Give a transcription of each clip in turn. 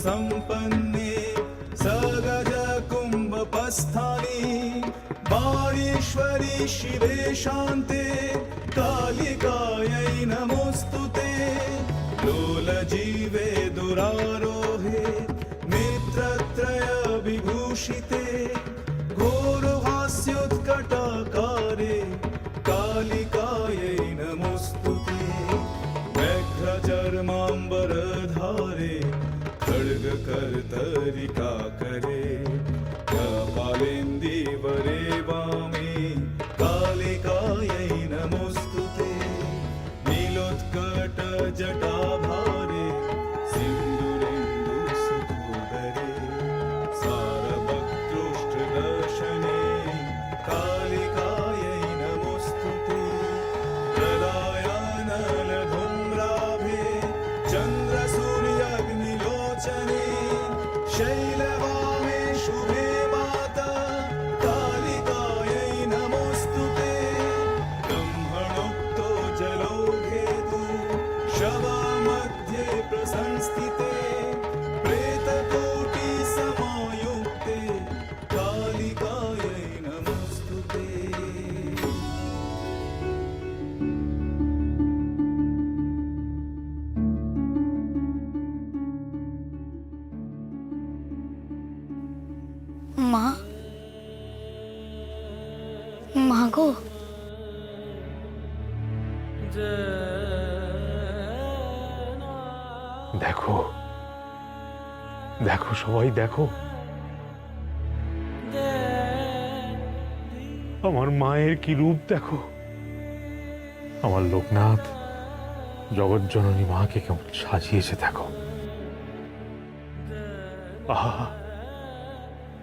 सम्पन्ने सगज कुम्भपस्थानि वाणीश्वरी शिवे शान्ते कालिकायै नमोऽस्तुते लोलजीवे दुरारोहे मित्रत्रय विभूषिते घोरहास्योत्कटाकारे कालिकायै नमोऽस्तुते व्याघ्रचर्माम्बरधारे खड्गकर्तरिकाकरे कपालेन्दीवरे वामे कालिकायै नमोऽस्तुते नीलोत्कटजटाभारे सिन्दूरेन्दुसुतोदरे सारवक्तृष्टदर्शने कालिकायै नमोऽस्तुते प्रलयानलधूम्राभे चन्द्रसूर्याग्निलोचने शैलवामे शुभे माता कालिकायै नमोऽस्तुते ब्रह्मणोक्तो जलौघेतु शवमध्ये प्रसंस्थिते प्रेतकोटिसमायुक्ते कालिकायै नमोऽस्तुते। মা, মা গো, দেখো দেখো সবাই দেখো, আমার মায়ের কি রূপ দেখো। আমার লোকনাথ জগৎজননী মাকে কেমন সাজিয়েছে দেখো। আহা,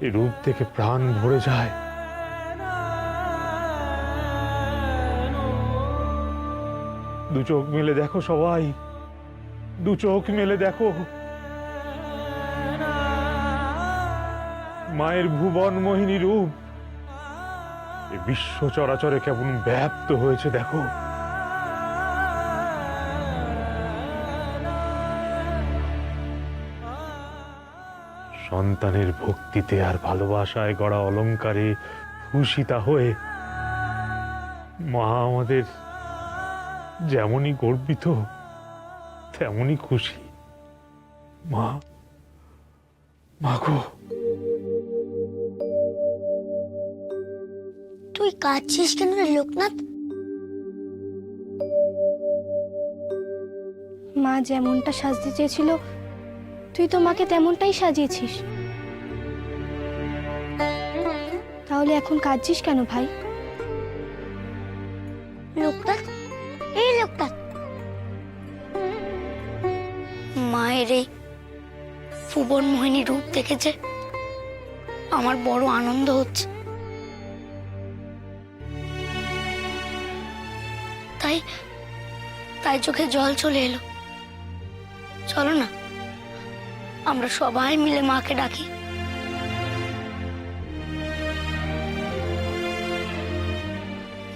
এই রূপ থেকে প্রাণ ভরে যায়। দু চোখ মেলে দেখো সবাই, দু চোখ মেলে দেখো। মায়ের ভুবন মোহিনী রূপ এই বিশ্ব চরাচরে কেমন ব্যাপ্ত হয়েছে দেখো। সন্তানের ভক্তিতে আর ভালোবাসায় গড়া অলঙ্কারে ভূষিতা হয়ে মা আমাদের যেমনই গর্বিত তেমনই খুশি। মা, মা গো। তুই কাঁদছিস কেন রে লোকনাথ? মা যেমনটা সাজতে চেয়েছিল তুই তো মাকে তেমনটাই সাজিয়েছিস, তাহলে এখন কাঁদছিস কেন ভাই? লোকনাথ, এই লোকনাথ, মায়ের এই ভুবন মোহিনী রূপ দেখেছে আমার বড় আনন্দ হচ্ছে। তাই তাই চোখে জল চলে এলো। চলো না আমরা সবাই মিলে মাকে ডাকি।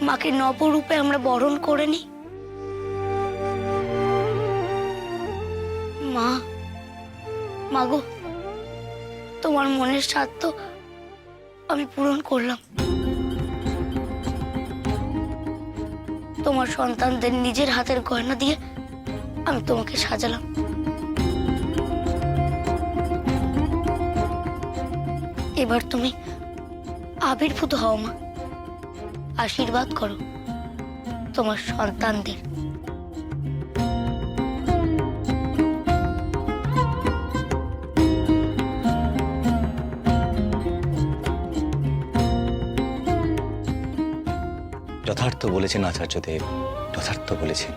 মাকে নবরূপে আমরা বরণ করে নিই। মা, মাগো, তোমার মনের স্বার্থ আমি পূরণ করলাম। তোমার সন্তানদের নিজের হাতের গয়না দিয়ে আমি তোমাকে সাজালাম। এবার তুমি আবির্ভূত হও মা, আশীর্বাদ করো তোমার সন্তানদের। যথার্থ বলেছেন আচার্যদেব, যথার্থ বলেছেন।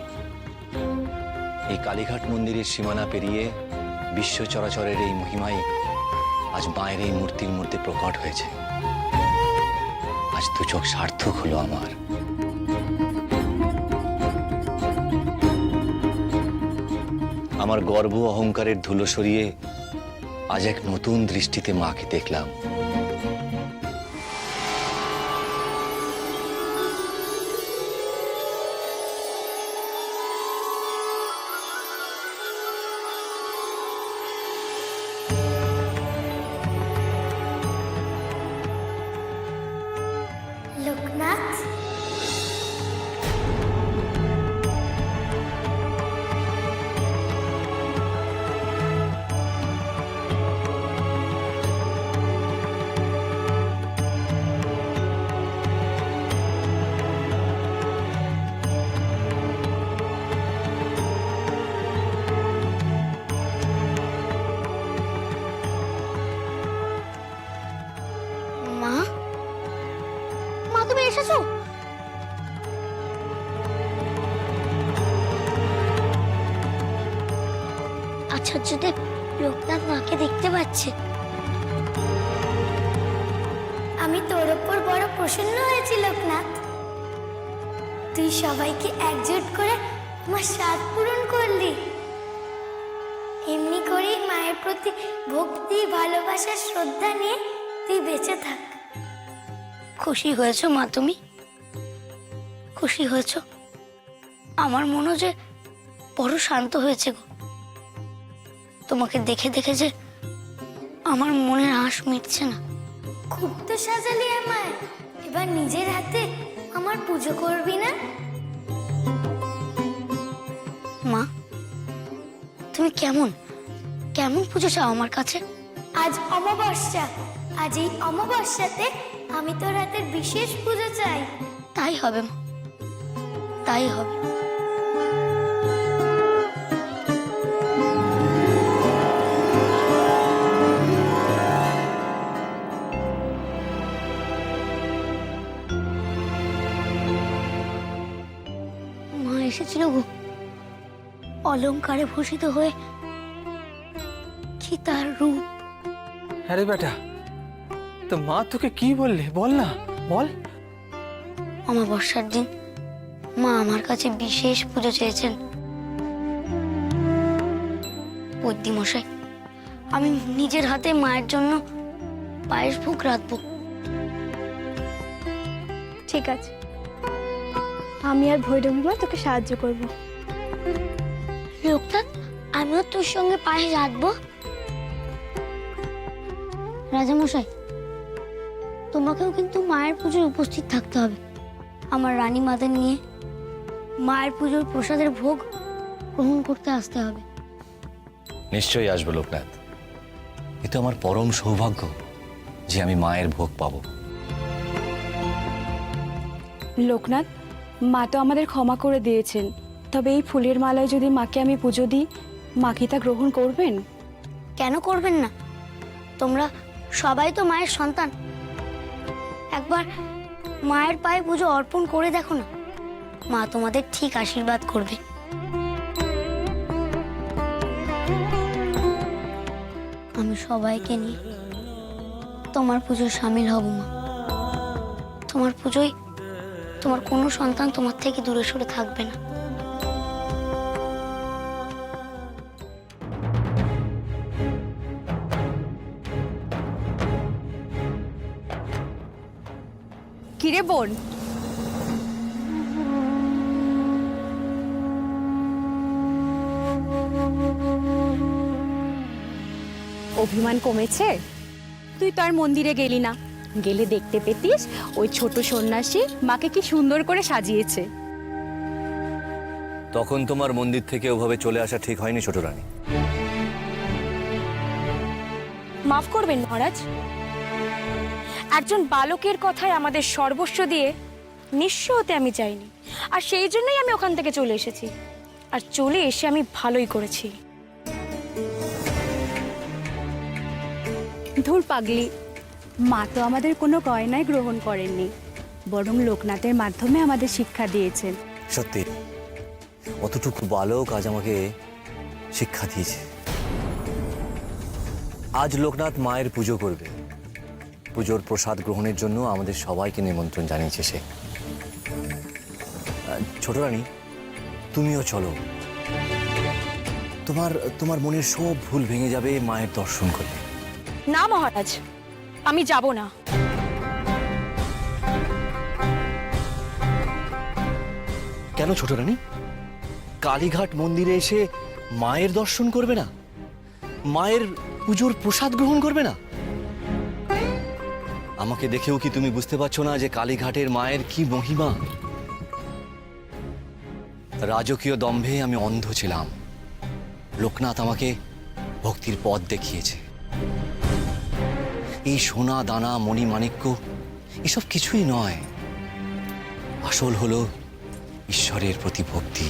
এই কালীঘাট মন্দিরের সীমানা পেরিয়ে বিশ্ব চরাচরের এই মহিমাই আজ মায়ের এই মূর্তির মধ্যে প্রকট হয়েছে। আজ দু চোখ সার্থক হলো আমার। আমার গর্ব অহংকারের ধুলো সরিয়ে আজ এক নতুন দৃষ্টিতে মাকে দেখলাম। আচার্যদেব, লোকনাথ মাকে দেখতে পাচ্ছে। আমি তোর ওপর বড় প্রসন্ন হয়েছি লোকনাথ। তুই সবাইকে একজোট করে আমার স্বাদ পূরণ করলি। এমনি করেই মায়ের প্রতি ভক্তি, ভালোবাসা, শ্রদ্ধা নিয়ে তুই বেঁচে থাক। খুশি হয়েছো মা তুমি? খুশি হয়েছো? আমার মনে যে বড় শান্ত হয়েছে গো। তোমাকে দেখে দেখে যে আমার মনের আশ মিটছে না। খুব তো সাজালি আমায়, এবার নিজের হাতে আমার পুজো করবি না? মা, তুমি কেমন কেমন পুজো চাও আমার কাছে? আজ অমাবস্যা, আজ এই অমাবস্যাতে আমি তোর হাতের বিশেষ পুজো চাই। তাই হবে মা, তাই হবে। মা এসেছিল গো, অলংকারে ভূষিত হয়ে। কি তার রূপ! আরে বেটা, তো মা তোকে কি বললে? বল না, বল। অমাবস্যার দিন মা আমার কাছে বিশেষ পুজো চেয়েছেন। বদ্যি মশাই, আমি নিজের হাতে মায়ের জন্য পায়েস ভোগ রাখবো। ঠিক আছে, আমি আর ভৈরবী মা তোকে সাহায্য করব। লোকনাথ, আমিও তোর সঙ্গে পায়েস রাখবো। রাজামশাই, তোমাকেও কিন্তু মায়ের পুজোয় উপস্থিত থাকতে হবে। আমার রানী মাদের নিয়ে মায়ের পুজোর প্রসাদের ভোগ গ্রহণ করতে আসতে হবে। নিশ্চয়ই আসবো লোকনাথ। এ তো আমার পরম সৌভাগ্য যে আমি মায়ের ভোগ পাবো। লোকনাথ, মা তো আমাদের ক্ষমা করে দিয়েছেন, তবে এই ফুলের মালায় যদি মাকে আমি পুজো দিই, মা কি তা গ্রহণ করবেন? কেন করবেন না? তোমরা সবাই তো মায়ের সন্তান। একবার মায়ের পায়ে পুজো অর্পণ করে দেখো না, মা তোমাদের ঠিক আশীর্বাদ করবে। আমি সবাইকে নিয়ে তোমার পুজোয় সামিল হব মা। তোমার পুজোয় তোমার কোনো সন্তান তোমার থেকে দূরে সরে থাকবে না। কিরে বোন, অভিমান কমেছে? তুই তো আর মন্দিরে গেলি না, গেলে দেখতে পেতিস ওই ছোট সন্ন্যাসী মাকে কি সুন্দর করে সাজিয়েছে। তখন তোমার মন্দির থেকে ওভাবে চলে আসা ঠিক হয়নি ছোট রানী। মাফ করবেন মহারাজ, একজন বালকের কথায় আমাদের সর্বস্ব দিয়ে নিঃস্ব হতে আমি চাইনি, আর সেই জন্যই আমি ওখান থেকে চলে এসেছি। আর চলে এসে আমি ভালোই করেছি। ধুর পাগলি, মা তো আমাদের কোনো গয়নাই গ্রহণ করেননি, বরং লোকনাথের মাধ্যমে আমাদের শিক্ষা দিয়েছেন। সত্যি অতটুকু বালক আজ আমাকে শিক্ষা দিয়েছে। আজ লোকনাথ মায়ের পুজো করবে। পুজোর প্রসাদ গ্রহণের জন্য আমাদের সবাইকে নিমন্ত্রণ জানিয়েছে সে। ছোট রানী, তুমিও চলো। তোমার মনের সব ভুল ভেঙে যাবে মায়ের দর্শন করলে। না মহারাজ, আমি যাব না। কেন ছোট রানী? কালীঘাট মন্দিরে এসে মায়ের দর্শন করবে না? মায়ের পুজোর প্রসাদ গ্রহণ করবে না? আমাকে দেখেও কি তুমি বুঝতে পারছো না যে কালীঘাটের মায়ের কি মহিমা? রাজকীয় দম্ভে আমি অন্ধ ছিলাম, লোকনাথ আমাকে ভক্তির পথ দেখিয়েছে। এই সোনা দানা মণিমাণিক্য এসব কিছুই নয়, আসল হলো ঈশ্বরের প্রতি ভক্তি।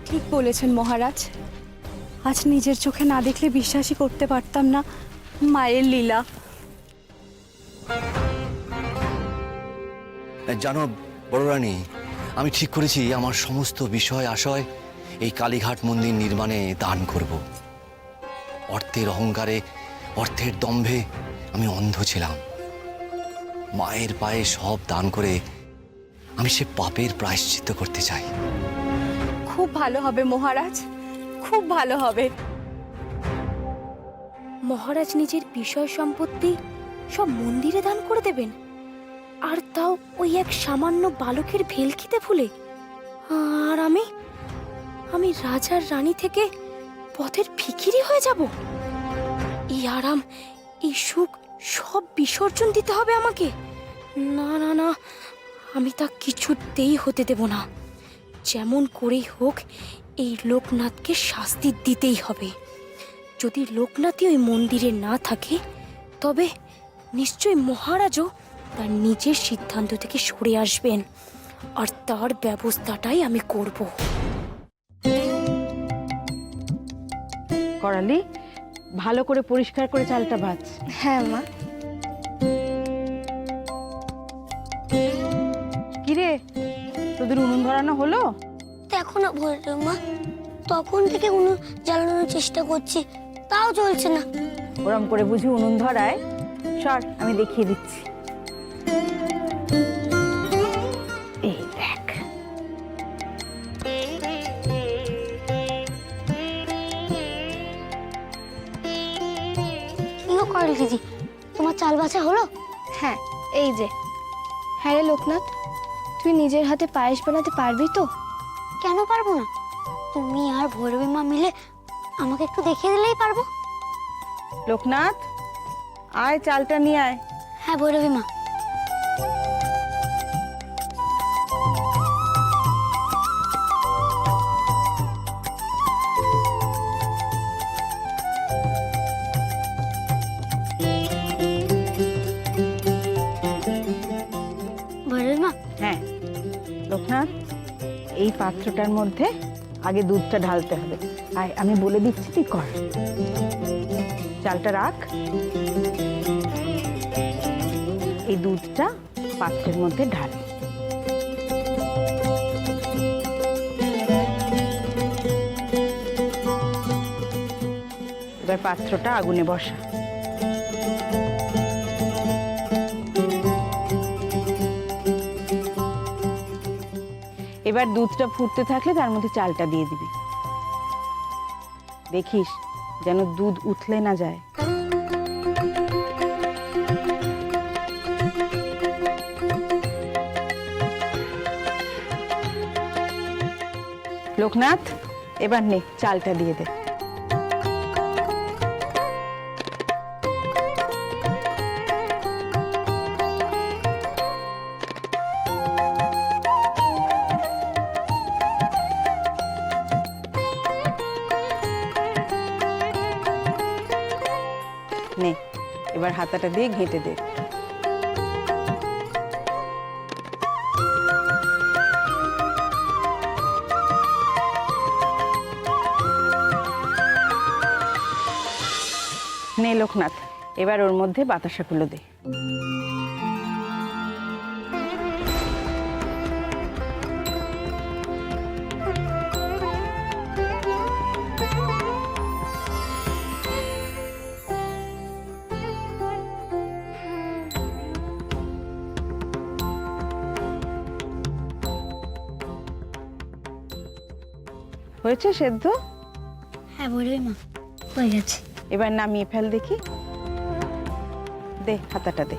ঠিক বলেছেন মহারাজ, আজ নিজের চোখে না দেখলে বিশ্বাসই করতে পারতাম না মায়ের লীলা। জানো বড় রানী, আমি ঠিক করেছি আমার সমস্ত বিষয় আশয় এই কালীঘাট মন্দির নির্মাণে দান করব। অর্থের অহংকারে, অর্থের দম্ভে আমি অন্ধ ছিলাম। মায়ের পায়ে সব দান করে আমি সে পাপের প্রায়শ্চিত্ত করতে চাই। খুব ভালো হবে মহারাজ, খুব ভালো হবে। মহারাজ নিজের বিষয় সম্পত্তি সব মন্দিরে দান করে দেবেন, আর তাও ওই এক সামান্য বালকের ভেলকিতে ভুলে। আর আমি রাজার রানী থেকে পথের ভিখিরি হয়ে যাব। এই আরাম, এই সুখ সব বিসর্জন দিতে হবে আমাকে। না না না, আমি তা কিছুতেই হতে দেব না। যেমন করেই হোক এই লোকনাথকে শাস্তি দিতেই হবে। যদি লোকনাথই ওই মন্দিরে না থাকে তবে নিশ্চয়ই মহারাজও তার নিজের সিদ্ধান্ত থেকে সরে আসবেন, আর তার ব্যবস্থাটাই আমি করব। করালি, ভালো করে পরিষ্কার করে চালটা ভাজ। হ্যাঁ মা। কিরে, তোদের উনুন ধরানো হলো? দেখো না ভৈরবী মা, তখন থেকে উনুন জ্বালানোর চেষ্টা করছি, তাও চলছে না। ওরম করে বুঝি উনুন ধরায়? সর, আমি দেখিয়ে দিচ্ছি। এই দেখ। কিও করেন দিদি, তোমার চাল বাছা হলো? হ্যাঁ, এই যে। হ্যাঁ রে লোকনাথ, তুই নিজের হাতে পায়েস বানাতে পারবি তো? কেন পারবো না? তুমি আর ভৈরবী মা মিলে আমাকে একটু দেখিয়ে দিলেই পারবো। লোকনাথ, আয় চালটা নিয়ে আয়। হ্যাঁ ভৈরবী মা। ভৈরবী মা। হ্যাঁ লোকনাথ, এই পাত্রটার মধ্যে আগে দুধটা ঢালতে হবে। আয়, আমি বলে দিচ্ছি, তুই কর। চালটা রাখ, এই দুধটা পাত্রের মধ্যে ঢাল। এবার পাত্রটা আগুনে বসা। এবার দুধটা ফুটতে থাকলে তার মধ্যে চালটা দিয়ে দিবি। দেখিস যেন দুধ উতলে না যায়। লোকনাথ, এবার নে চালটা দিয়ে দে। নে, এবার হাতাটা দিয়ে ঘেঁটে দে। নে লোকনাথ, এবার ওর মধ্যে বাতাসাগুলো দে। হয়েছে সেদ্ধ? হ্যাঁ ভৈরবী মা, হয়ে গেছে। এবার নামিয়ে ফেল দেখি। দে, হাতাটা দে।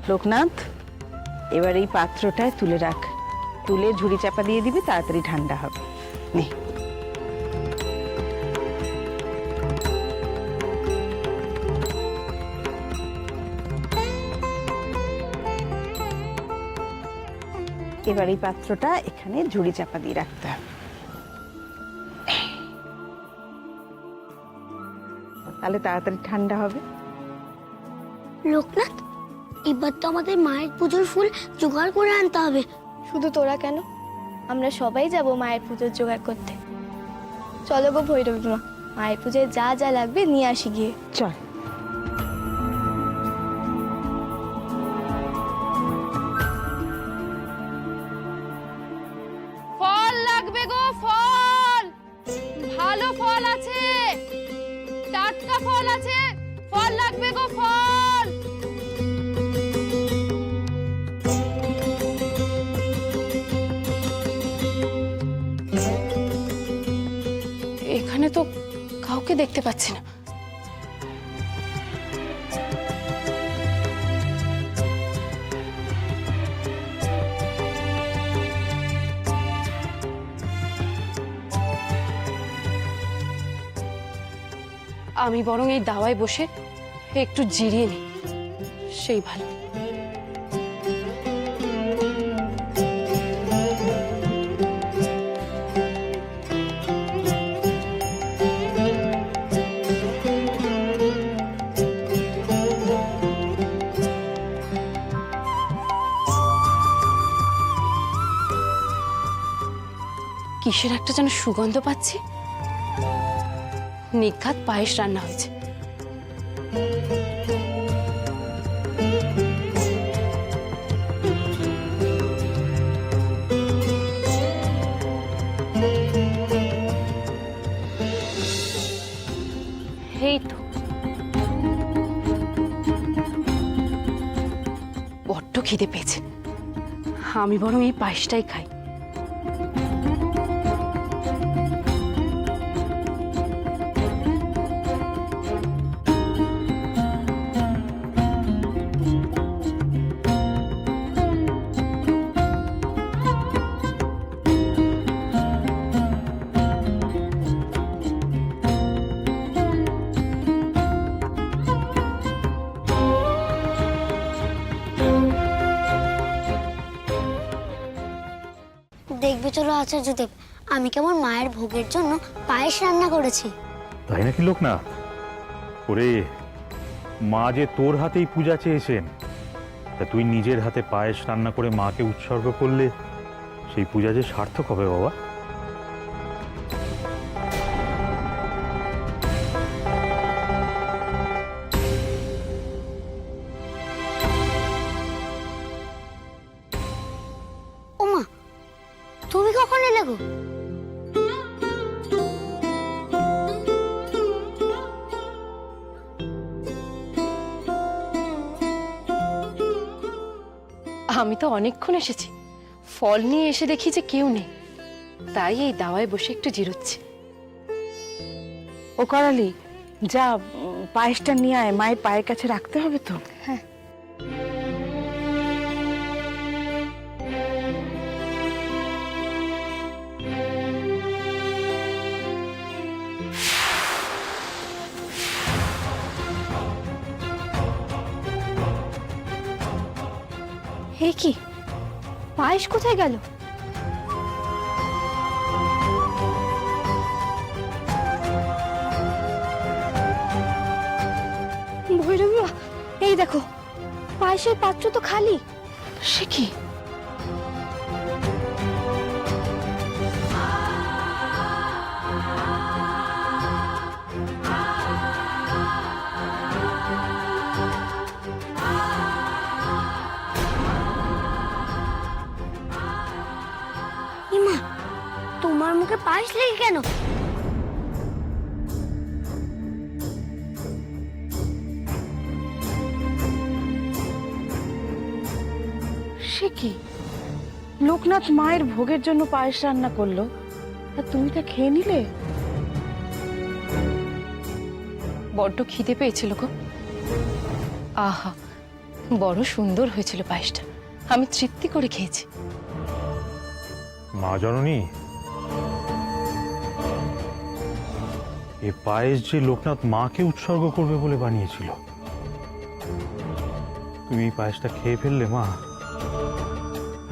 লোকনাথ, এবার এই পাত্রটায় তুলে রাখ। তুলে ঝুড়ি চাপা দিয়ে দিবি, তাড়াতাড়ি ঠান্ডা হবে। নে। এবার এই পাত্রটা এখানে ঝুড়ি চাপা দিয়ে রাখতে হবে। তাহলে তাড়াতাড়ি ঠান্ডা হবে। লোকনাথ, এবার তো আমাদের মায়ের পুজোর ফুল জোগাড় করে আনতে হবে। শুধু তোরা কেন, আমরা সবাই যাব মায়ের পুজোর জোগাড় করতে। চলো গো ভৈরবী মা, মায়ের পুজোয় যা যা লাগবে নিয়ে আসি গিয়ে। চল। ফল লাগবে গো, ফল। ভালো ফল আছে, টাটকা ফল আছে, ফল লাগবে গো, ফল। এখানে তো কাউকে দেখতে পাচ্ছি না। আমি বরং এই দাওয়ায় বসে একটু জিরিয়ে নিই, সেই ভালো। কিসের একটা যেন সুগন্ধ পাচ্ছি। নিখাত পায়েস রান্না হয়েছে। এই তো বড্ড খিদে পেয়েছে, আমি বরং এই পায়েসটাই খাই। দেখবে চলো আচার্যদেব, আমি কেমন মায়ের ভোগের জন্য পায়েস রান্না করেছি। তাই নাকি লোকনাথ? ওরে, মা যে তোর হাতেই পূজা চেয়েছেন, তা তুই নিজের হাতে পায়েস রান্না করে মাকে উৎসর্গ করলে সেই পূজা যে সার্থক হবে বাবা। ওমা, তুমি কখন এলে গো? আমি তো অনেকক্ষণ এসেছি, ফল নিয়ে এসে দেখি যে কেউ নেই, তাই এই দাওয়ায় বসে একটু জিরোচ্ছি। ও করালি, যা পায়েসটা নিয়ে আয়, মায়ের পায়ের কাছে রাখতে হবে তো। হ্যাঁ। হে কি, পায়েস কোথায় গেল? ভৈরবী মা, এই দেখো, পায়েসের পাত্র তো খালি। সে কি? ইমা, তোমার মুখে পায়েস লেগে কেন? সে কি, লোকনাথ মায়ের ভোগের জন্য পায়েস রান্না করলো, আর তুমি তা খেয়ে নিলে? বড্ড খিদে পেয়েছিল গো। আহা, বড় সুন্দর হয়েছিল পায়েসটা, আমি তৃপ্তি করে খেয়েছি। মা জননী, এ পায়েস যে লোকনাথ মাকে উৎসর্গ করবে বলে বানিয়েছিল, তুমি এই পায়েসটা খেয়ে ফেললে মা।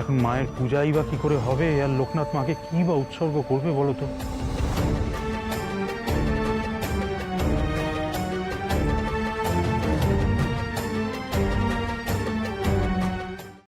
এখন মায়ের পূজাই বা কি করে হবে, আর লোকনাথ মাকে কি বা উৎসর্গ করবে বলো তো?